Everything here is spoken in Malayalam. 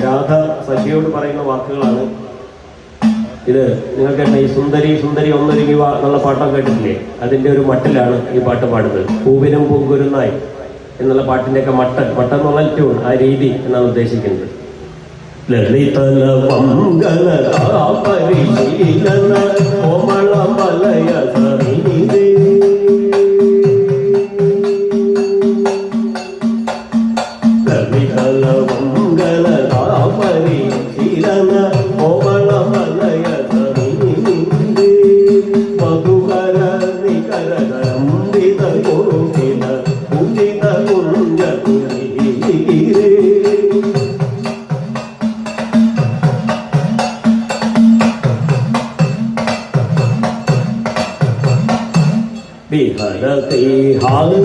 രാധ സഖിയോട് പറയുന്ന വാക്കുകളാണ് ഇത്. നിങ്ങൾക്ക് തന്നെ ഈ സുന്ദരി സുന്ദരി ഒന്നൊരുങ്ങി വാ എന്നുള്ള പാട്ടൊക്കെ കേട്ടിട്ടില്ലേ? അതിൻ്റെ ഒരു മട്ടിലാണ് ഈ പാട്ട് പാടുന്നത്. പൂവിനും പൂങ്കുരുന്നായി എന്നുള്ള പാട്ടിൻ്റെയൊക്കെ മട്ടൻ എന്നുള്ള ട്യൂൺ, ആ രീതി എന്നാണ് ഉദ്ദേശിക്കുന്നത്. ലളിതല പരിശീലന കോമള മലയ സമിതി ലളിതല പരിശീലന കോമള മലയ സമിതി മധുകര നികര ഗംഭിത കുറുകില ഉചിത കുഞ്ച കുലീരേ बिहरती हारी